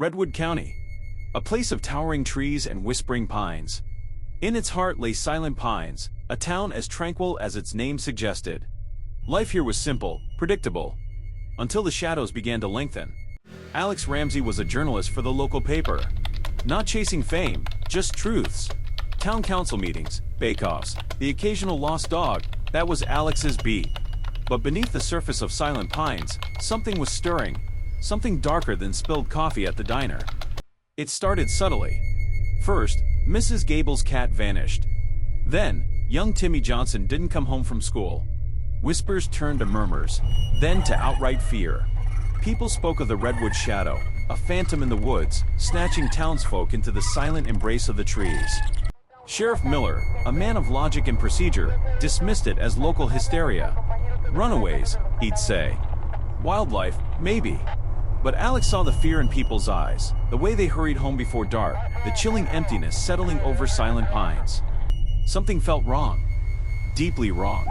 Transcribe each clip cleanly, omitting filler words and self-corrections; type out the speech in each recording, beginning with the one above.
Redwood County, a place of towering trees and whispering pines. In its heart lay Silent Pines, a town as tranquil as its name suggested. Life here was simple, predictable, until the shadows began to lengthen. Alex Ramsey was a journalist for the local paper. Not chasing fame, just truths. Town council meetings, bake-offs, the occasional lost dog, that was Alex's beat. But beneath the surface of Silent Pines, something was stirring, something darker than spilled coffee at the diner. It started subtly. First, Mrs. Gable's cat vanished. Then, young Timmy Johnson didn't come home from school. Whispers turned to murmurs, then to outright fear. People spoke of the Redwood Shadow, a phantom in the woods, snatching townsfolk into the silent embrace of the trees. Sheriff Miller, a man of logic and procedure, dismissed it as local hysteria. Runaways, he'd say. Wildlife, maybe. But Alex saw the fear in people's eyes, the way they hurried home before dark, the chilling emptiness settling over Silent Pines. Something felt wrong. Deeply wrong.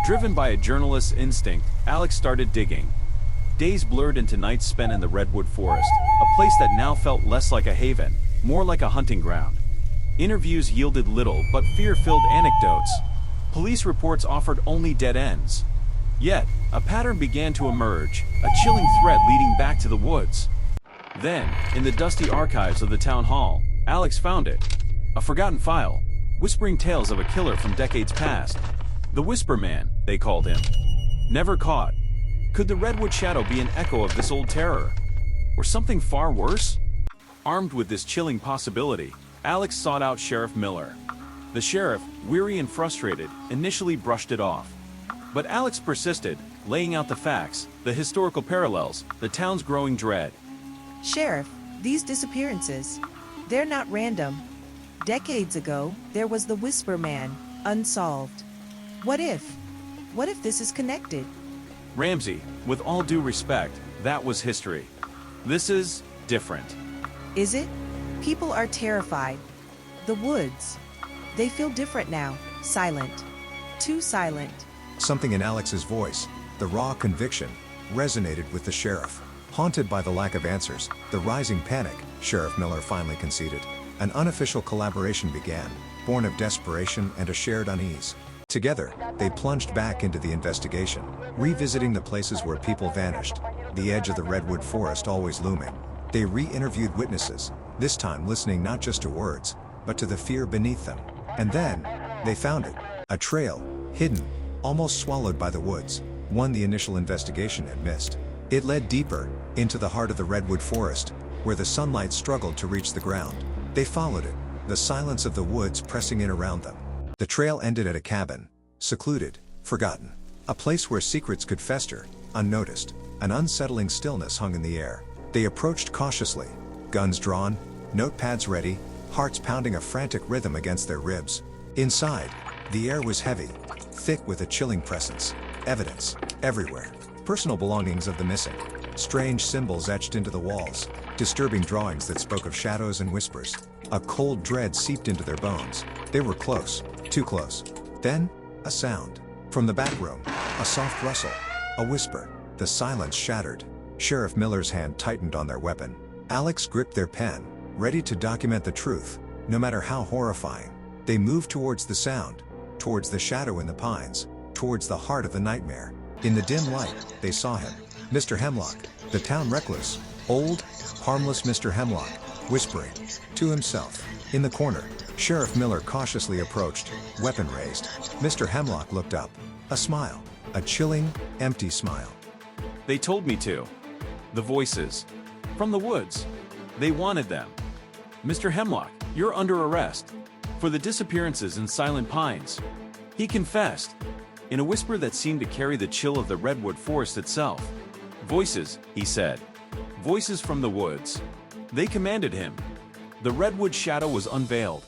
Driven by a journalist's instinct, Alex started digging. Days blurred into nights spent in the Redwood Forest, a place that now felt less like a haven, more like a hunting ground. Interviews yielded little but fear-filled anecdotes. Police reports offered only dead ends. Yet, a pattern began to emerge, a chilling thread leading back to the woods. Then, in the dusty archives of the town hall, Alex found it. A forgotten file, whispering tales of a killer from decades past. The Whisper Man, they called him. Never caught. Could the Redwood Shadow be an echo of this old terror? Or something far worse? Armed with this chilling possibility, Alex sought out Sheriff Miller. The sheriff, weary and frustrated, initially brushed it off. But Alex persisted, laying out the facts, the historical parallels, the town's growing dread. Sheriff, these disappearances, they're not random. Decades ago, there was the Whisper Man, unsolved. What if this is connected? Ramsey, with all due respect, that was history. This is different. Is it? People are terrified. The woods, they feel different now, silent. Too silent. Something in Alex's voice, the raw conviction, resonated with the sheriff. Haunted by the lack of answers, the rising panic, Sheriff Miller finally conceded. An unofficial collaboration began, born of desperation and a shared unease. Together, they plunged back into the investigation, revisiting the places where people vanished, the edge of the Redwood Forest always looming. They re-interviewed witnesses, this time listening not just to words, but to the fear beneath them. And then, they found it. A trail, hidden, almost swallowed by the woods, one the initial investigation had missed. It led deeper, into the heart of the Redwood Forest, where the sunlight struggled to reach the ground. They followed it, the silence of the woods pressing in around them. The trail ended at a cabin, secluded, forgotten. A place where secrets could fester, unnoticed. An unsettling stillness hung in the air. They approached cautiously, guns drawn, notepads ready, hearts pounding a frantic rhythm against their ribs. Inside, the air was heavy, thick with a chilling presence. Evidence, everywhere. Personal belongings of the missing. Strange symbols etched into the walls. Disturbing drawings that spoke of shadows and whispers. A cold dread seeped into their bones. They were close, too close. Then, a sound. From the back room, a soft rustle, a whisper. The silence shattered. Sheriff Miller's hand tightened on their weapon. Alex gripped their pen, ready to document the truth, no matter how horrifying. They moved towards the sound, towards the shadow in the pines, towards the heart of the nightmare. In the dim light, they saw him. Mr. Hemlock, the town recluse, old, harmless Mr. Hemlock, whispering to himself. In the corner, Sheriff Miller cautiously approached, weapon raised. Mr. Hemlock looked up. A smile. A chilling, empty smile. They told me to. The voices. From the woods. They wanted them. Mr. Hemlock, you're under arrest. For the disappearances in Silent Pines. He confessed. In a whisper that seemed to carry the chill of the Redwood Forest itself. Voices, he said. Voices from the woods. They commanded him. The Redwood Shadow was unveiled.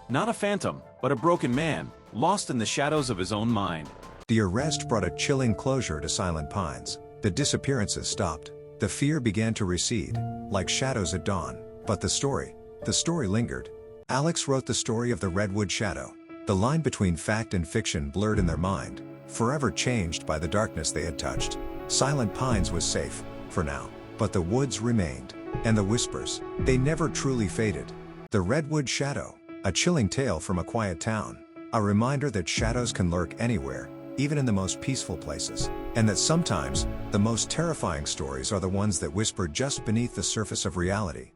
Not a phantom, but a broken man, lost in the shadows of his own mind. The arrest brought a chilling closure to Silent Pines. The disappearances stopped. The fear began to recede, like shadows at dawn. But the story lingered. Alex wrote the story of the Redwood Shadow. The line between fact and fiction blurred in their mind, forever changed by the darkness they had touched. Silent Pines was safe, for now, but the woods remained. And the whispers, they never truly faded. The Redwood Shadow, a chilling tale from a quiet town. A reminder that shadows can lurk anywhere, even in the most peaceful places. And that sometimes, the most terrifying stories are the ones that whisper just beneath the surface of reality.